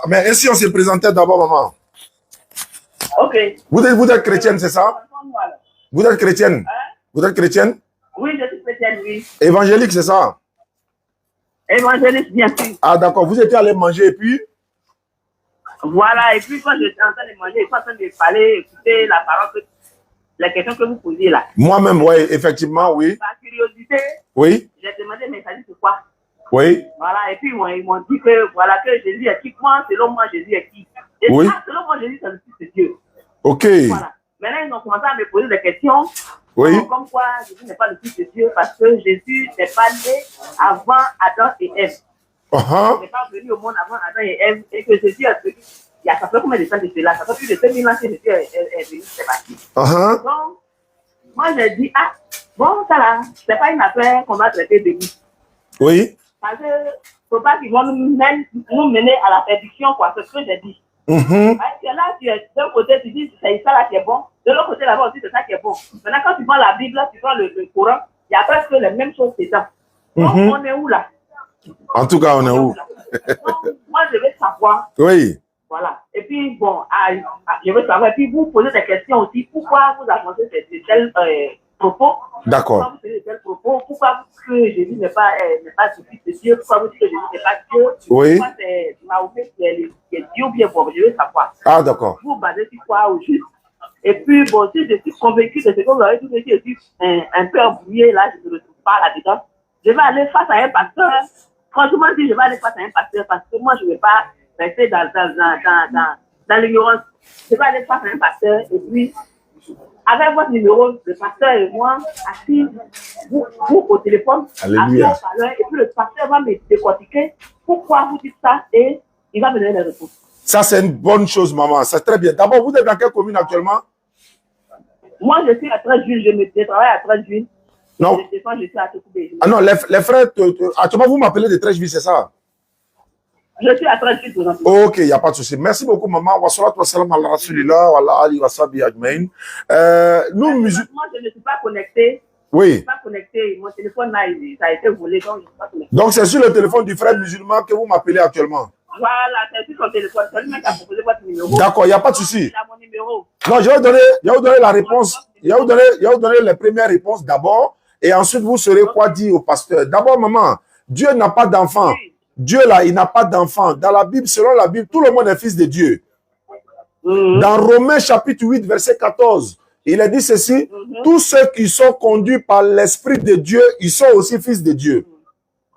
Mais ainsi, on se présentait d'abord, maman. Ok. Vous êtes chrétienne, c'est ça? Vous êtes chrétienne? Vous êtes chrétienne? Oui, je suis chrétienne, oui. Évangélique, c'est ça? Évangéliste, bien sûr. Ah, d'accord. Vous étiez allé manger et puis? Voilà, et puis quand j'étais en train de manger, je suis en train de parler, écouter la parole, la question que vous posiez là. Moi-même, oui, effectivement, oui. Par curiosité, oui. J'ai demandé, mais ça dit c'est quoi? Oui. Voilà, et puis ils m'ont dit que, voilà, que Jésus est qui? Moi, selon moi, Jésus est qui? Et oui. Selon moi, Jésus, c'est le Fils de Dieu. Ok. Voilà. Maintenant, ils ont commencé à me poser des questions. Oui. Comme quoi Jésus n'est pas le Fils de Dieu parce que Jésus n'est pas né avant Adam et Ève. Il n'est pas venu au monde avant Adam et Ève et que Jésus est venu. Ça fait combien de temps de cela? Ça fait plus de 2000 ans que Jésus est venu, c'est parti. Donc, moi j'ai dit, bon, ça là, c'est pas une affaire qu'on va traiter de nous. Oui. Parce que faut pas qu'ils vont nous mener à la perdition, quoi, c'est ce que j'ai dit. Parce que là, d'un côté, tu dis c'est ça là qui est bon, de l'autre côté là-bas aussi, c'est ça qui est bon. Maintenant, quand tu prends la Bible, tu prends le Coran, il y a presque les mêmes choses dedans. Donc, on est où là? En tout cas, on est où? Donc, moi, je veux savoir. Oui. Voilà. Et puis, bon, je veux savoir. Et puis, vous posez des questions aussi. Pourquoi vous avancez de tels propos? D'accord. Pourquoi vous posez de tels propos? Pourquoi que Jésus n'est pas le Fils de Dieu? Pourquoi vous dites que Jésus n'est pas Dieu? Oui. Pourquoi c'est Mahomet qui est Dieu ou bien bon? Je veux savoir. Ah, d'accord. Vous basez sur quoi au juste? Et puis, bon, si je suis convaincu de ce que vous avez dit, je suis un peu embrouillé, là, je ne me retrouve pas là-dedans. Je vais aller face à un pasteur. Franchement, si je vais aller face à un pasteur, parce que moi, je ne vais pas rester dans l'ignorance. Je vais aller face à un pasteur et puis, avec votre numéro, le pasteur et moi, assis, vous au téléphone, Alléluia. assis au et puis le pasteur va me décortiquer pourquoi vous dites ça et il va me donner les réponses. Ça, c'est une bonne chose, maman. C'est très bien. D'abord, vous êtes dans quelle commune actuellement? Moi, je suis à 13 juilles. Je travaille à 13 juilles. Non. Je suis à Tokoubé. Ah non, les frères, actuellement, vous m'appelez de 13 juilles, c'est ça? Je suis à 13 juilles, tout simplement. Ok, il n'y a pas de souci. Merci beaucoup, maman. Wa salatu wa salam ala rasulillah wa ala ali wa sahbihi ajmaïn. Nous, musulmans. Moi, je ne suis pas connecté. Oui. Je ne suis pas connecté. Mon téléphone, là, ça a été volé, donc je ne suis pas connecté. Donc, c'est sur le téléphone du frère musulman que vous m'appelez actuellement? Voilà, c'est sur son téléphone. C'est lui qui a proposé votre numéro. D'accord, il n'y a pas de souci. Il a mon numéro. Non, je vais vous donner la réponse. Je vais vous donner les premières réponses d'abord. Et ensuite, vous saurez quoi dire au pasteur. D'abord, maman, Dieu n'a pas d'enfant. Oui. Dieu, là, il n'a pas d'enfant. Dans la Bible, selon la Bible, tout le monde est fils de Dieu. Dans Romains chapitre 8, verset 14, il a dit ceci, tous ceux qui sont conduits par l'Esprit de Dieu, ils sont aussi fils de Dieu.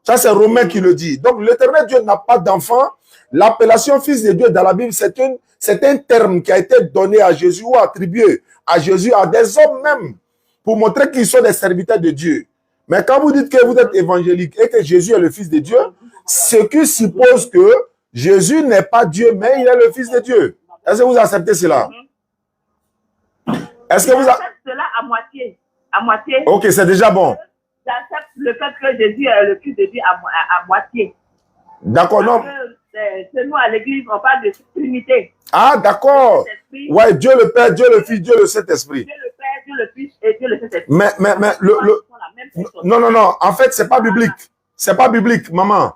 Ça, c'est Romain qui le dit. Donc, l'éternel Dieu n'a pas d'enfant. L'appellation fils de Dieu dans la Bible, c'est un terme qui a été donné à Jésus ou attribué à Jésus, à des hommes même, pour montrer qu'ils sont des serviteurs de Dieu. Mais quand vous dites que vous êtes évangélique et que Jésus est le fils de Dieu, ce qui suppose que Jésus n'est pas Dieu, mais il est le fils de Dieu. Est-ce que vous acceptez cela? Est-ce que vous acceptez cela à moitié? À moitié. Ok, c'est déjà bon. J'accepte le fait que Jésus est le fils de Dieu à moitié. D'accord, non. C'est nous à l'église, on parle de Trinité. Ah, d'accord. Ouais, Dieu le Père, Dieu le Fils, Dieu le Saint-Esprit. Dieu le Père, Dieu le Fils et Dieu le Saint-Esprit. Mais non. En fait, c'est pas biblique. C'est pas biblique, maman.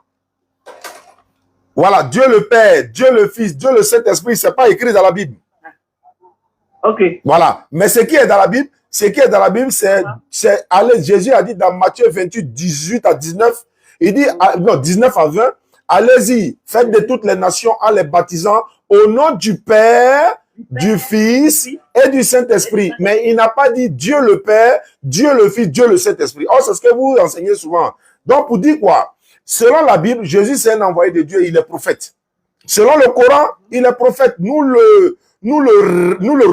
Voilà, Dieu le Père, Dieu le Fils, Dieu le Saint-Esprit, c'est pas écrit dans la Bible. Ok. Voilà. Mais ce qui est dans la Bible, c'est allez, Jésus a dit dans Matthieu 28, 18 à 19, il dit, non, 19 à 20, allez-y, faites de toutes les nations en les baptisant au nom du Père, du Fils et du Saint-Esprit. Mais il n'a pas dit Dieu le Père, Dieu le Fils, Dieu le Saint-Esprit. Oh, c'est ce que vous enseignez souvent. Donc, pour dire quoi? Selon la Bible, Jésus c'est un envoyé de Dieu, il est prophète. Selon le Coran, il est prophète. Nous le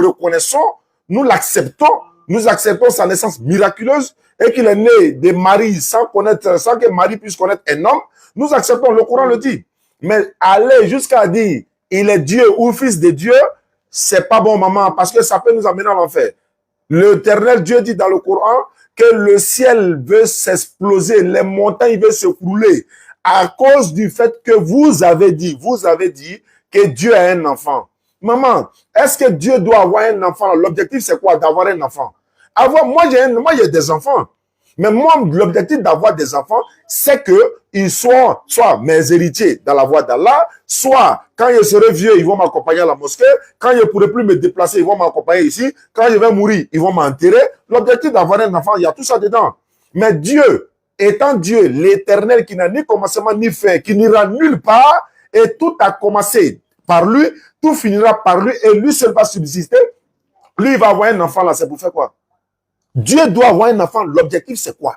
reconnaissons, nous l'acceptons, nous acceptons sa naissance miraculeuse et qu'il est né de Marie sans que Marie puisse connaître un homme. Nous acceptons, le Coran le dit. Mais aller jusqu'à dire il est Dieu ou fils de Dieu, c'est pas bon, maman, parce que ça peut nous amener à l'enfer. L'éternel Dieu dit dans le Coran que le ciel veut s'exploser, les montagnes veulent s'écrouler à cause du fait que vous avez dit que Dieu a un enfant. Maman, est-ce que Dieu doit avoir un enfant? L'objectif, c'est quoi? D'avoir un enfant. Moi, j'ai des enfants. Mais moi, l'objectif d'avoir des enfants, c'est qu'ils soient soit mes héritiers dans la voie d'Allah, soit quand je serai vieux, ils vont m'accompagner à la mosquée. Quand je ne pourrai plus me déplacer, ils vont m'accompagner ici. Quand je vais mourir, ils vont m'enterrer. L'objectif d'avoir un enfant, il y a tout ça dedans. Mais Dieu, étant Dieu, l'éternel qui n'a ni commencement ni fin, qui n'ira nulle part, et tout a commencé par lui, tout finira par lui, et lui seul va subsister. Lui, il va avoir un enfant là, c'est pour faire quoi? Dieu doit avoir un enfant, l'objectif c'est quoi?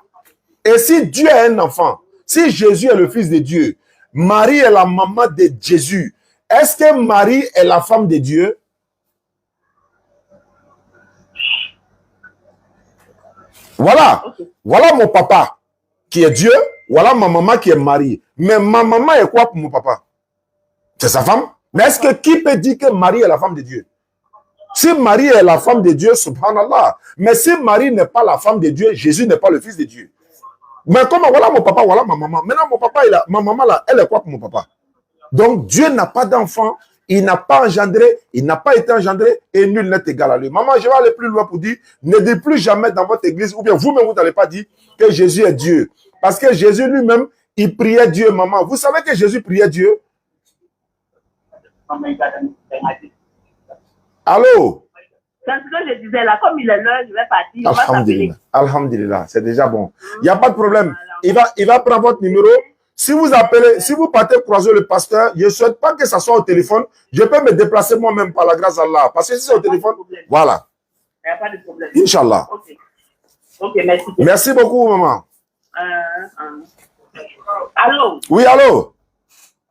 Et si Dieu a un enfant, si Jésus est le fils de Dieu, Marie est la maman de Jésus, est-ce que Marie est la femme de Dieu? Voilà. Voilà mon papa qui est Dieu, voilà ma maman qui est Marie. Mais ma maman est quoi pour mon papa? C'est sa femme. Mais est-ce que qui peut dire que Marie est la femme de Dieu? Si Marie est la femme de Dieu, subhanallah. Mais si Marie n'est pas la femme de Dieu, Jésus n'est pas le fils de Dieu. Mais comment, voilà mon papa, voilà ma maman. Maintenant, mon papa, ma maman là, elle est quoi pour mon papa? Donc, Dieu n'a pas d'enfant, il n'a pas engendré, il n'a pas été engendré, et nul n'est égal à lui. Maman, je vais aller plus loin pour dire, ne dites plus jamais dans votre église, ou bien vous-même, vous n'allez pas dire que Jésus est Dieu. Parce que Jésus lui-même, il priait Dieu, maman. Vous savez que Jésus priait Dieu? Allô? C'est ce que je disais là, comme il est l'heure, je vais partir. Alhamdulillah. Alhamdulillah, c'est déjà bon. Il n'y a pas de problème. Il va prendre votre numéro. Si vous appelez, si vous partez croiser le pasteur, je ne souhaite pas que ça soit au téléphone. Je peux me déplacer moi-même par la grâce d'Allah. Parce que si c'est au téléphone, voilà. Il n'y a pas de problème. Inch'Allah. Ok, merci. Merci beaucoup, maman. Allô? Oui, allô?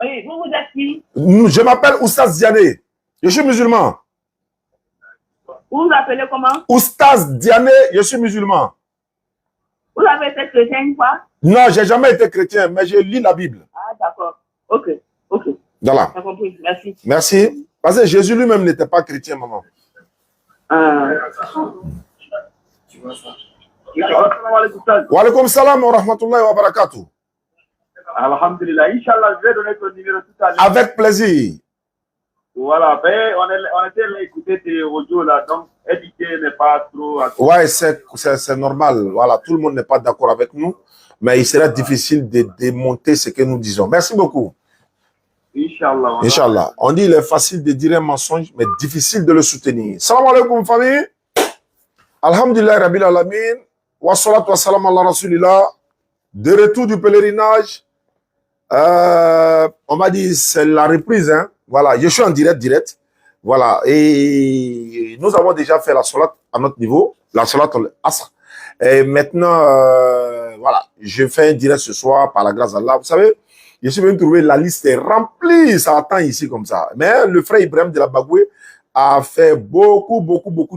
Oui, vous êtes qui? Je m'appelle Oustaz Diané. Je suis musulman. Vous vous appelez comment? Oustaz Diané, je suis musulman. Vous avez été chrétien une fois? Non, j'ai jamais été chrétien, mais je lis la Bible. Ah, d'accord. Ok. Voilà. J'ai compris. Merci. Merci. Parce que Jésus lui-même n'était pas chrétien, maman. Wa alaykoum salam wa rahmatullahi wa barakatuh. Alhamdulillah. Inch'Allah, je vais donner ton numéro tout à l'heure. Avec plaisir. Voilà, ben, on était là écouter tes audios là, donc éditer n'est pas trop. Ouais, c'est normal. Voilà, tout le monde n'est pas d'accord avec nous, mais il sera difficile de démonter ce que nous disons. Merci beaucoup. Inch'Allah. Inch'Allah. On dit il est facile de dire un mensonge, mais difficile de le soutenir. Salam alaikum, famille. Alhamdulillah, Rabbil Alamin. Wa salatu wa salam ala Rasulillah. De retour du pèlerinage. On m'a dit, c'est la reprise, hein. Voilà, je suis en direct. Voilà, et nous avons déjà fait la salat à notre niveau, la salat al-Asr. Et maintenant, voilà, je fais un direct ce soir par la grâce d'Allah. Vous savez, je suis venu trouver la liste est remplie, ça attend ici comme ça. Mais le frère Ibrahim de la Bagoué a fait beaucoup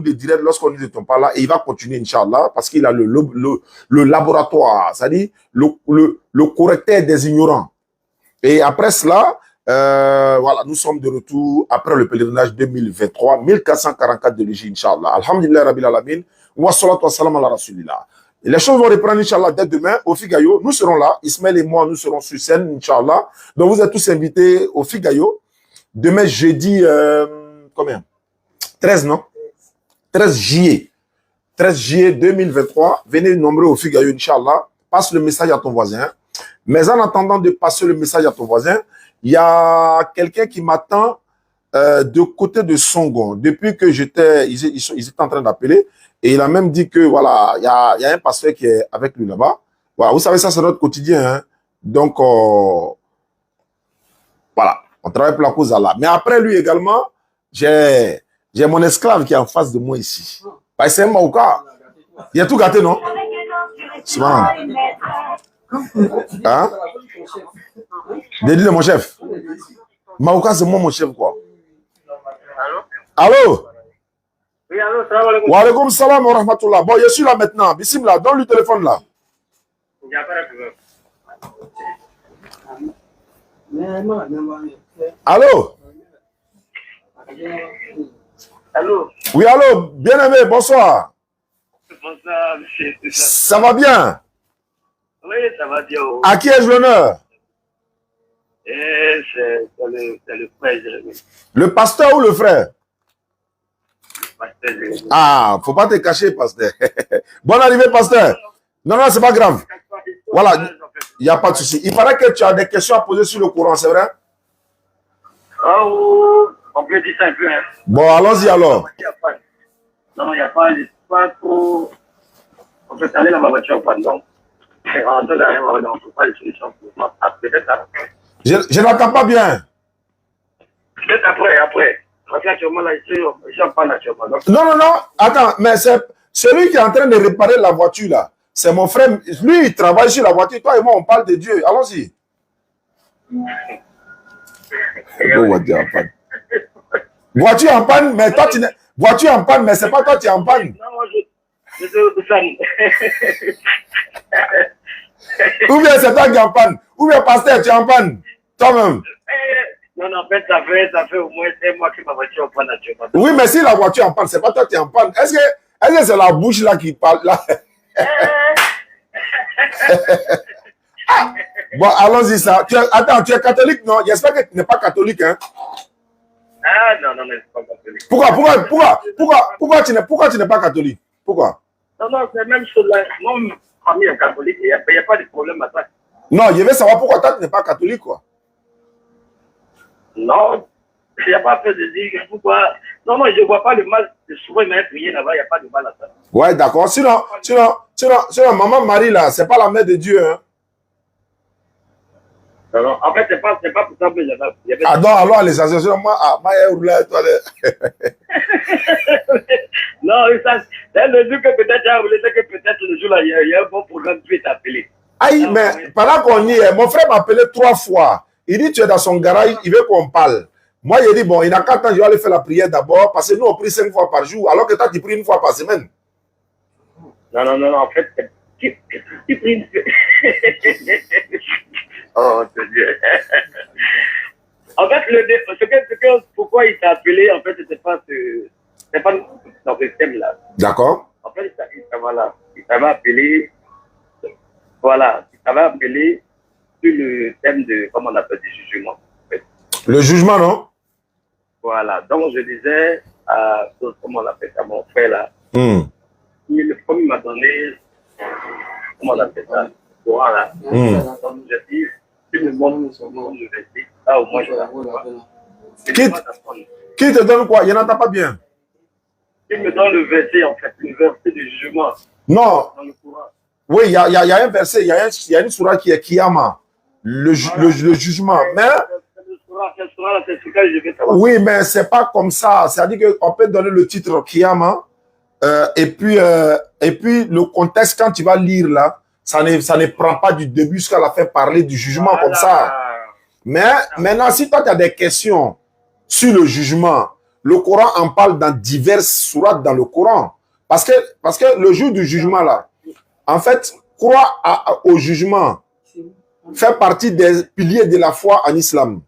de directs lorsqu'on n'était pas là. Et il va continuer, Inch'Allah, parce qu'il a le laboratoire, c'est-à-dire le correcteur des ignorants. Et après cela, voilà, nous sommes de retour après le pèlerinage 2023, 1444 de l'Égypte, Inch'Allah. Alhamdulillah, Rabbil Alamin. Wa salatu wa salam ala Rasulillah. Et les choses vont reprendre, Inch'Allah, dès demain au Figayo. Nous serons là. Ismaël et moi, nous serons sur scène, Inch'Allah. Donc, vous êtes tous invités au Figayo. Demain, jeudi, combien? 13, non? 13 juillet. 13 juillet 2023. Venez nombreux au Figayo, Inch'Allah. Passe le message à ton voisin. Mais en attendant de passer le message à ton voisin, il y a quelqu'un qui m'attend de côté de Songon. Depuis que ils étaient en train d'appeler, et il a même dit que voilà, il y a un pasteur qui est avec lui là-bas. Voilà, vous savez, ça c'est notre quotidien. Hein? Donc, voilà, on travaille pour la cause d'Allah. Mais après lui également, j'ai mon esclave qui est en face de moi ici. Bah, c'est un Maouka. Il a tout gâté, non? C'est bon. Hein? Dédit de mon chef. Maouka, c'est moi mon chef, quoi. Allô? Oui, allô, salam alaikum. Wa alaykoum salam wa rahmatullah. Bon, je suis là maintenant. Bismillah, donne le téléphone là. Il n'y a pas de problème. Allô? Allô? Oui, allô? Bien-aimé, bonsoir. Bonsoir, monsieur. Ça va bien? Oui, ça va bien. À qui ai-je l'honneur? C'est le frère Jérémie. Le pasteur ou le frère? Pasteur Jérémie. Ah, faut pas te cacher, pasteur. Bonne arrivée, pasteur. Non, non, c'est pas grave. Voilà, il n'y a pas de souci. Il paraît que tu as des questions à poser sur le Coran, c'est vrai? Oh, on peut dire ça un peu. Hein. Bon, allons-y alors. Non, il n'y a pas trop. On peut aller dans ma voiture, pardon. C'est rentré dans la voiture, on ne trouve pas de solution pour moi. Peut-être après. Je n'entends pas bien. Peut-être après. Parce qu'actuellement, là, je n'en parle actuellement. Donc, Non, non, non. Attends, mais c'est celui qui est en train de réparer la voiture là. C'est mon frère. Lui, il travaille sur la voiture. Toi et moi, on parle de Dieu. Allons-y. Voiture en panne, mais toi, tu n'es. Voiture en panne, mais c'est pas toi qui es en panne. non, moi, je suis au Sani. Ou bien c'est toi qui es en panne. Ou bien pasteur, tu es en panne. Toi-même. Non, en fait, ça fait au moins 5 mois que ma voiture est en panne actuellement. Oui, mais si la voiture est en panne, c'est pas toi qui es en panne. Est-ce que c'est la bouche là qui parle là? Bon, allons-y ça. Attends, tu es catholique, non? J'espère que tu n'es pas catholique, hein? Ah, non, c'est pas catholique. Pourquoi tu n'es pas catholique? Pourquoi? Non, c'est même chose là. Moi, ma famille est catholique, il n'y a pas de problème à ça. Non, je veux savoir pourquoi toi tu n'es pas catholique, quoi. Non, il n'y a pas peur de dire pourquoi. Non, je ne vois pas le mal. Souvent, il m'a prié là-bas, il n'y a pas de mal à ça. Ouais, d'accord. Sinon, maman Marie là, c'est pas la mère de Dieu, hein? Non, en fait, c'est pas pour ça que j'avais. Ah non, alors les associations, moi, toi. Non, ça, c'est le jour que peut-être j'ai voulu dire que peut-être le jour là, il y a un bon programme qui est appelé. Aïe, mais pendant qu'on y est, mon frère m'a appelé 3 fois. Il dit, tu es dans son garage, il veut qu'on parle. Moi, il dit, bon, il n'a qu'à temps, je vais aller faire la prière d'abord, parce que nous, on prie 5 fois par jour, alors que toi, tu pries 1 fois par semaine. Non, en fait, tu pries. Oh, c'est Dieu. En fait, pourquoi il t'a appelé, en fait, c'est pas dans ce thème-là. D'accord. En fait, il t'avait appelé, voilà, il t'avait appelé sur le thème de, comment on appelle, du jugement. En fait. Le jugement, non? Voilà, donc je disais à, comment on appelle ça, mon frère là, le premier m'a donné, comment on appelle ça, le Coran là, donc je dis, tu me montres son nom, je vais dire, là au moins je l'apprends. Qui te donne quoi? Je n'entends pas bien. Tu me donnes le verset, en fait, le verset du jugement. Non. Dans le Coran. Oui, il y a un verset, il y a une sourate qui est Kiyama, le jugement. Mais oui, mais c'est pas comme ça. C'est-à-dire qu'on peut donner le titre Kiyama, et puis le contexte, quand tu vas lire là, ça ne prend pas du début jusqu'à la fin parler du jugement comme ça. Mais maintenant, si toi tu as des questions sur le jugement, le Coran en parle dans diverses sourates dans le Coran. Parce que le jour du jugement là, en fait, croire au jugement fait partie des piliers de la foi en islam.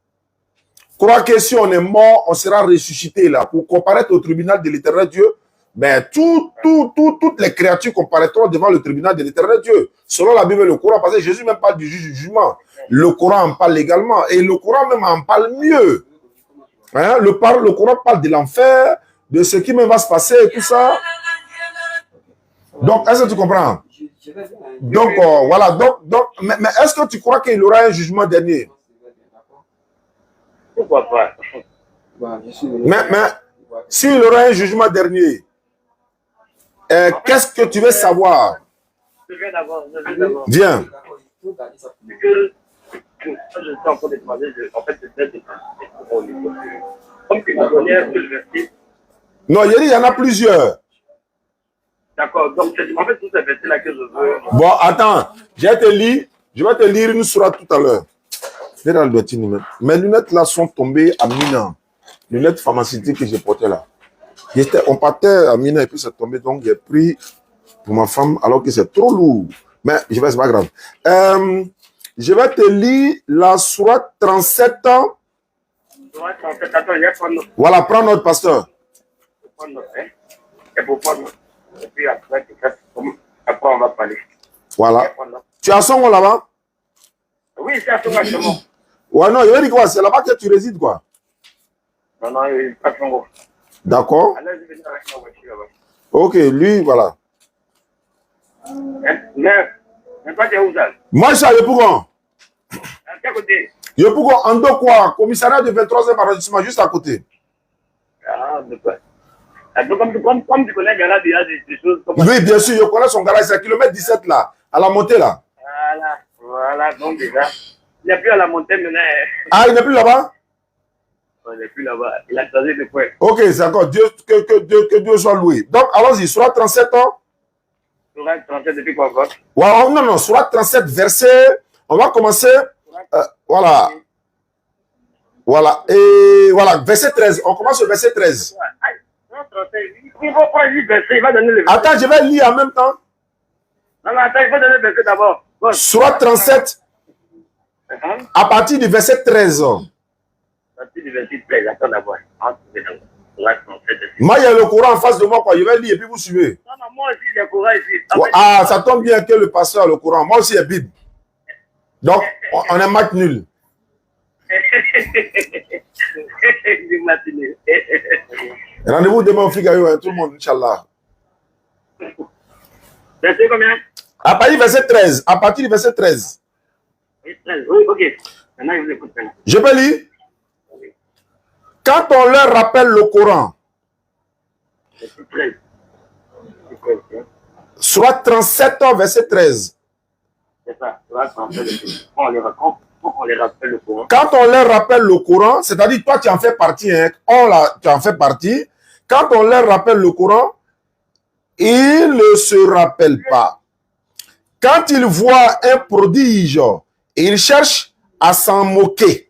Croire que si on est mort, on sera ressuscité là pour comparaître au tribunal de l'éternel Dieu. Ben, toutes les créatures comparaîtront devant le tribunal de l'éternel Dieu. Selon la Bible et le Coran, parce que Jésus même parle du jugement. Le Coran en parle également. Et le Coran même en parle mieux. Hein? Le Coran parle de l'enfer, de ce qui même va se passer et tout ça. Donc, est-ce que tu comprends? Donc, voilà. Donc, mais est-ce que tu crois qu'il y aura un jugement dernier? Pourquoi pas? Mais s'il y aura un jugement dernier, qu'est-ce que tu veux savoir? Je viens d'abord. Viens. Je suis en train de demander, en fait, c'est comme tu m'as donné un seul verset. Non, il y en a plusieurs. D'accord, donc en fait, tout ce verset-là que je veux. Bon, attends, je vais te lire une sourate tout à l'heure. Mes lunettes là sont tombées à Mina. Lunettes pharmaceutiques que j'ai portées là. On partait à Mina et puis c'est tombé, donc j'ai pris pour ma femme alors que c'est trop lourd. Mais c'est pas grave. Je vais te lire la sourate 37 ans. Voilà, prends notre pasteur. Et puis après, on va parler. Voilà. Tu as son là-bas? Oui, c'est à son actuellement. Ouais, non, il veut dire quoi? C'est là-bas que tu résides, quoi? Non, il n'est pas son. D'accord. Ok, lui, voilà. Mais toi, tu es où ça? Moi, je suis à Yopougon. À quel côté? Yopougon, en Dokwa, commissariat de 23e arrondissement, juste à côté. Ah, d'accord. Comme tu connais Gala, il y a des choses comme Oui, bien sûr, je connais son garage, c'est à kilomètre 17 là, à la montée là. Voilà, donc déjà, il n'y a plus à la montée maintenant. Ah, il n'est plus là-bas? Il n'est plus là-bas, il a changé de point. Ok, c'est d'accord, que Dieu soit loué. Donc, allons-y, Surat 37 ans. Surat 37 depuis quoi encore? Ouais, non, non, Surat 37, verset, on va commencer, voilà. Voilà, et voilà, verset 13, on commence au verset 13. Il faut pas lire verset, il va donner le verset. Attends, je vais lire en même temps. Non, attends, il faut donner le verset d'abord. Surat 37, à partir du verset 13. À partir du verset 13, attends d'abord. Moi, il y a le Coran en face de moi, quoi. Je vais lire et puis vous suivez. Non, non, moi aussi, j'ai le Coran ici. Ah, ça tombe bien que le pasteur a le Coran. Moi aussi, il y a Bible. Donc, on est match nul. Rendez-vous demain au Figaro, hein, tout le monde, Inch'Allah. Verset combien? À partir du verset 13. À partir du verset 13. Oui, ok. Maintenant, je vous écoute. Je peux lire? Quand on leur rappelle le Coran, Surat 37, verset 13. C'est ça, on les rappelle le Coran. Quand on leur rappelle le Coran, c'est-à-dire toi tu en fais partie, hein, tu en fais partie. Quand on leur rappelle le Coran, ils ne se rappellent pas. Quand ils voient un prodige, ils cherchent à s'en moquer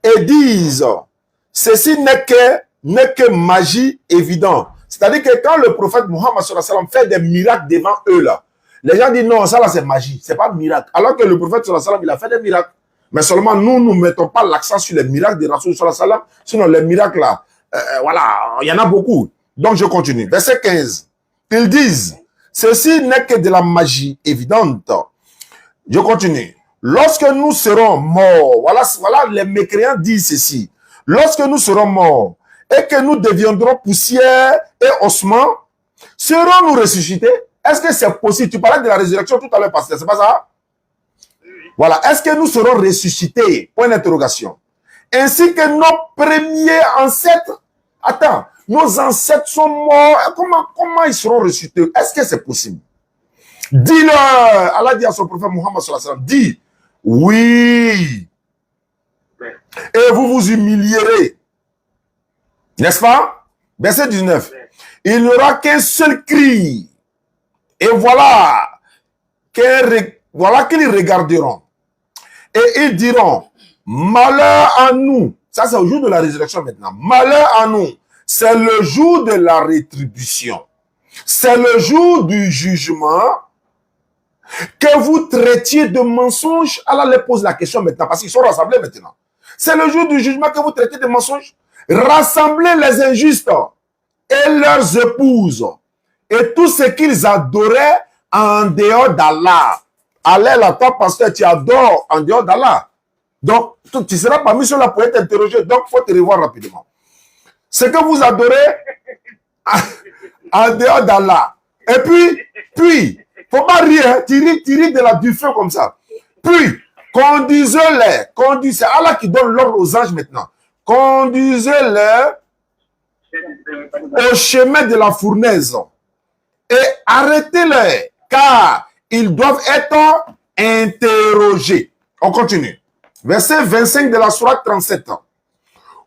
et disent, ceci n'est que magie évidente. C'est-à-dire que quand le prophète Mohammed sallallahu alayhi wa sallam fait des miracles devant eux là, les gens disent non, ça là c'est magie, c'est pas miracle. Alors que le prophète sallallahu alayhi wa sallam, il a fait des miracles. Mais seulement nous ne mettons pas l'accent sur les miracles de Rasoul sallallahu alayhi wa sallam. Sinon les miracles là, voilà, il y en a beaucoup. Donc je continue. Verset 15. Ils disent, ceci n'est que de la magie évidente. Je continue. Lorsque nous serons morts, voilà, les mécréants disent ceci. Lorsque nous serons morts et que nous deviendrons poussière et ossements, serons-nous ressuscités? Est-ce que c'est possible? Tu parlais de la résurrection tout à l'heure, pasteur, c'est pas ça? Voilà. Est-ce que nous serons ressuscités? Point d'interrogation. Ainsi que nos premiers ancêtres. Attends, nos ancêtres sont morts. Comment ils seront ressuscités? Est-ce que c'est possible? Dis-leur. Allah dit à son prophète Muhammad sallallahu alayhi wa sallam, dis, oui. Et vous vous humilierez. N'est-ce pas? Verset 19. Il n'y aura qu'un seul cri. Et voilà qu'ils regarderont. Et ils diront, malheur à nous. Ça, c'est au jour de la résurrection maintenant. Malheur à nous. C'est le jour de la rétribution. C'est le jour du jugement. Que vous traitiez de mensonges. Allah les pose la question maintenant parce qu'ils sont rassemblés maintenant. C'est le jour du jugement que vous traitez de mensonges. Rassemblez les injustes et leurs épouses et tout ce qu'ils adoraient en dehors d'Allah. Allah, là, toi, pasteur, tu adores en dehors d'Allah. Donc, tu seras parmi ceux-là pour être interrogé. Donc, il faut te revoir rapidement. Ce que vous adorez en dehors d'Allah. Et puis, faut pas rire, tu ris du feu comme ça. Puis, conduisez-les, c'est Allah qui donne l'ordre aux anges maintenant. Conduisez-les au chemin de la fournaise et arrêtez-les, car ils doivent être interrogés. On continue. Verset 25 de la sourate 37.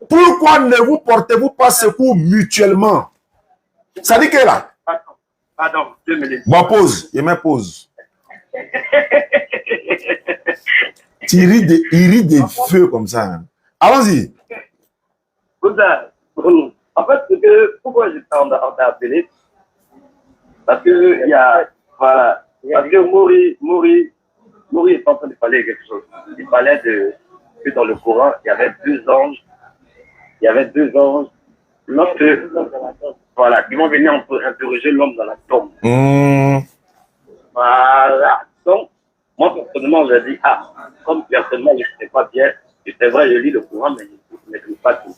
Pourquoi ne vous portez-vous pas secours mutuellement? Ça dit que là. Pardon, 2 minutes. Bon, pause. Je mets pause. Il rit des feux comme ça. Hein. Allons-y. En fait, pourquoi on t'a appelé? Parce que il y a, voilà, parce que Mori est en train de parler de quelque chose. Il parlait que dans le Coran, il y avait deux anges. Voilà, qui vont venir interroger l'homme dans la tombe. Voilà. Donc, moi, personnellement, j'ai dit, comme personnellement, je ne sais pas bien, c'est vrai, je lis le Coran, mais je ne maîtrise pas tout.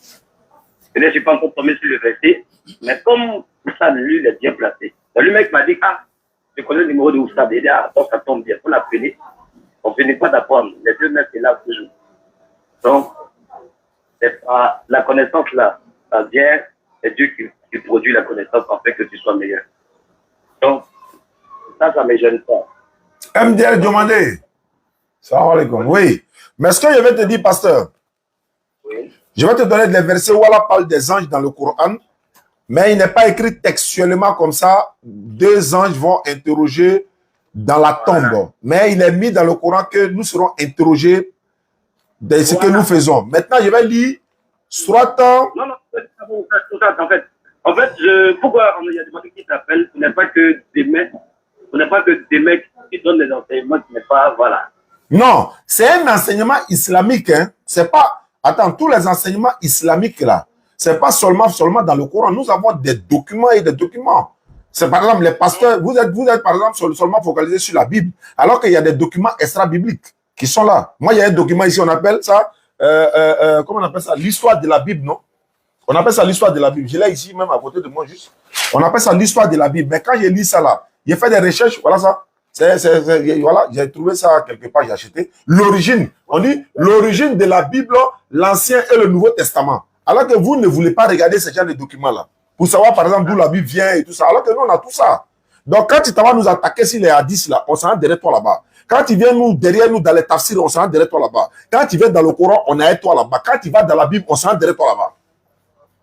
Et là, je ne suis pas encore tombé sur le verset, mais comme ça, lui, il est bien placé. Donc, le mec m'a dit, je connais le numéro de Oustad. Il dit, ah, donc ça tombe bien, il faut l'appeler. On ne finit pas d'apprendre. Les deux maîtres, c'est là toujours. Donc, c'est pas la connaissance là, ça vient, c'est Dieu qui produit la connaissance en fait que tu sois meilleur. Donc, ça ne me gêne pas. MDL demandé. Salam alaikum. Oui. Mais ce que je vais te dire, pasteur, Oui. je vais te donner des versets où Allah parle des anges dans le Coran, mais il n'est pas écrit textuellement comme ça. Deux anges vont interroger dans la tombe. Mais il est mis dans le Coran que nous serons interrogés de ce que nous faisons. Maintenant, je vais lire soit Non, en fait, pourquoi il y a des gens qui t'appellent, ce n'est pas que des mecs, qui donnent des enseignements, ce n'est pas, voilà. non, c'est un enseignement islamique. Hein. C'est pas, attends, tous les enseignements islamiques là, c'est pas seulement dans le Coran. Nous avons des documents et des documents. C'est par exemple les pasteurs, vous êtes par exemple seulement focalisé sur la Bible, alors qu'il y a des documents extra-bibliques qui sont là. Moi, il y a un document ici, on appelle ça, comment on appelle ça? L'histoire de la Bible, non? On appelle ça l'histoire de la Bible. Je l'ai ici même à côté de moi juste. On appelle ça l'histoire de la Bible. Mais quand j'ai lu ça là, j'ai fait des recherches, voilà ça. Voilà, j'ai trouvé ça quelque part, j'ai acheté. L'origine, on dit l'origine de la Bible, l'Ancien et le Nouveau Testament. Alors que vous ne voulez pas regarder ce genre de documents-là. Pour savoir, par exemple, d'où la Bible vient et tout ça. Alors que nous, on a tout ça. Donc, quand tu vas nous attaquer sur les hadiths, là, on s'en rend derrière toi là-bas. Quand tu viens derrière nous dans les tafsirs, on s'en rend derrière toi là-bas. Quand tu viens dans le Coran, on est avec toi là-bas. Quand tu vas dans la Bible, on s'en rend derrière toi là-bas.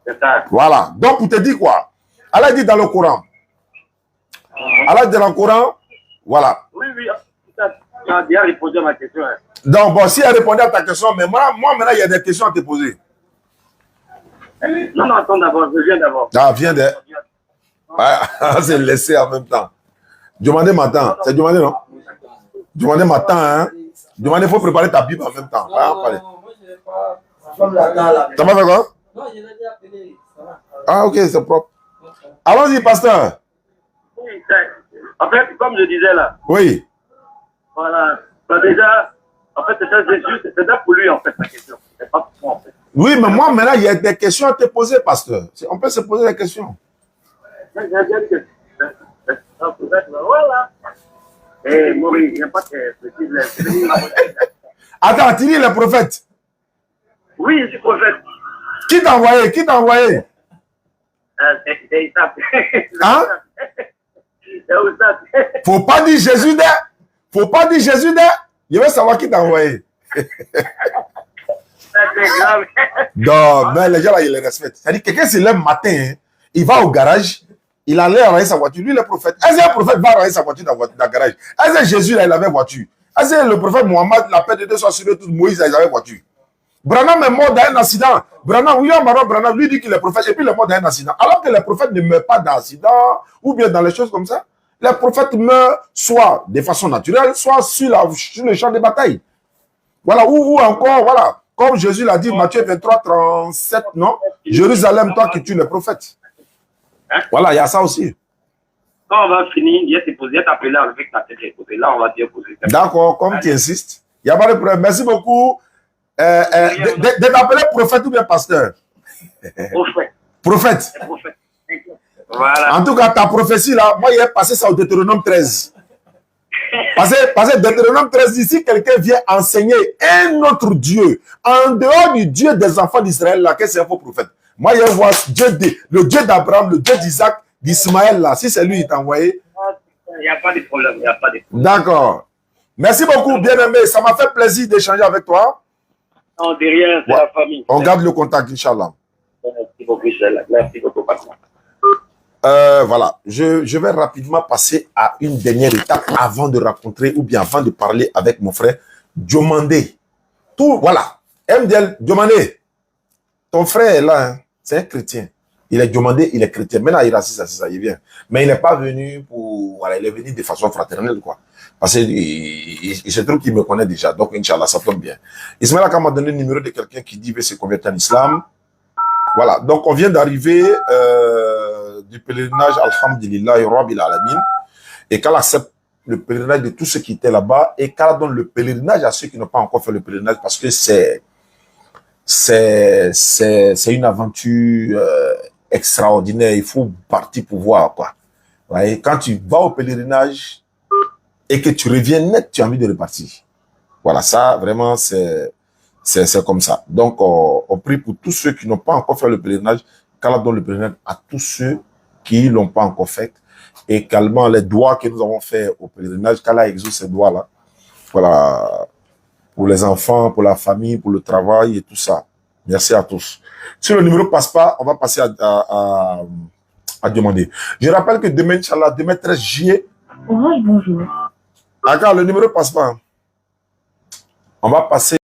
C'est ça. Voilà. Donc, pour te dire quoi? Allah dit dans le Coran. Allah dit dans le Coran, voilà. Oui, tu as bien répondu à ma question. Hein. Donc, bon, si elle répondait à ta question, mais moi, maintenant, il y a des questions à te poser. Non, attends d'abord, je viens d'abord. Ah, viens de... Ah, c'est laissé en même temps. Demander matin. C'est demander, non? Demander matin, hein? Demander, il faut préparer ta Bible en même temps. Non, moi, je n'ai pas... T'as pas fait quoi? Non, je l'ai déjà appelé. Ah, ok, c'est propre. Allons-y, pasteur. Oui, en fait, comme je disais là, Oui. voilà, bah, déjà, en fait, c'est ça pour lui, en fait, la question. C'est pas pour moi, en fait. Oui, mais moi, maintenant, il y a des questions à te poser, pasteur. On peut se poser des questions. J'ai bien dit que voilà. Et Maurice, il n'y a pas de... Attends, tu dis le prophète. Oui, je suis prophète. Qui t'a envoyé? Qui t'a envoyé? C'est ça. Hein? Faut pas dire Jésus d'être. Faut pas dire Jésus d'être. Je veux savoir qui t'a envoyé. C'est grave. Donc, mais les gens là, ils les respectent. C'est-à-dire, quelqu'un se lève matin, hein, il va au garage, il allait ranger sa voiture. Lui, le prophète. Est-ce qu'un prophète va ranger sa voiture dans le garage? Est-ce que Jésus, là, il avait voiture? Est-ce que le prophète Mohammed, la paix de Dieu soit sur eux tous, Moïse, là, ils avaient voiture? Branham est mort dans un accident. William Maron Branham, lui dit qu'il est prophète, et puis il est mort dans un accident. Alors que les prophètes ne meurent pas d'accident, ou bien dans les choses comme ça. Les prophètes meurent soit de façon naturelle, soit sur le champ de bataille. Voilà, ou encore, voilà. Comme Jésus l'a dit, Matthieu 23, 37, non? Jérusalem, toi qui tues les prophètes. Voilà, il y a ça aussi. Quand on va finir, il y a tes posé, t'appeler avec ta tête écoutée. Là, on va dire poser. D'accord, comme tu insistes. Il n'y a pas de problème. Merci beaucoup. De t'appeler prophète ou bien pasteur? Prophète. Prophète. Prophète. Voilà. En tout cas, ta prophétie là, moi, il a passé ça au Deutéronome 13. Parce que Deutéronome 13 dit, si quelqu'un vient enseigner un autre Dieu, en dehors du Dieu des enfants d'Israël, là, qu'est-ce que c'est un faux prophète? Moi, je vois le Dieu d'Abraham, le Dieu d'Isaac, d'Ismaël, là. Si c'est lui, il t'a envoyé. Il n'y a pas de problème, il n'y a pas de problème. D'accord. Merci beaucoup, bien-aimé. Ça m'a fait plaisir d'échanger avec toi. Non, de rien, c'est la famille. On garde le contact, Inch'Allah. Merci beaucoup, Michel. Merci beaucoup, patron. Voilà, je vais rapidement passer à une dernière étape avant de rencontrer ou bien avant de parler avec mon frère Diomandé. Tout, voilà, MDL, Diomandé, ton frère est là, hein, c'est un chrétien. Il est Diomandé, il est chrétien. Maintenant, il assiste à ça, il vient. Mais il n'est pas venu pour, voilà, il est venu de façon fraternelle, quoi. Parce qu'il se trouve qu'il me connaît déjà. Donc, Inch'Allah, ça tombe bien. Ismaël m'a donné le numéro de quelqu'un qui dit qu'il veut se convertir en islam. Voilà, donc on vient d'arriver du pèlerinage, alhamdulillah, Rabbil Alamin, et qu'elle accepte le pèlerinage de tous ceux qui étaient là-bas, et qu'elle donne le pèlerinage à ceux qui n'ont pas encore fait le pèlerinage, parce que c'est une aventure extraordinaire, il faut partir pour voir, quoi. Ouais, quand tu vas au pèlerinage et que tu reviens net, tu as envie de repartir. Voilà, ça, vraiment, c'est comme ça. Donc, on prie pour tous ceux qui n'ont pas encore fait le pèlerinage, qu'Allah donne le pèlerinage à tous ceux qui ne l'ont pas encore fait. Et également, les doigts que nous avons fait au pèlerinage, qu'Allah exauce ces doigts-là. Voilà, pour les enfants, pour la famille, pour le travail et tout ça. Merci à tous. Si le numéro ne passe pas, on va passer à demander. Je rappelle que demain, Inch'Allah, demain 13 juillet. Orange, bonjour. D'accord, le numéro ne passe pas. On va passer.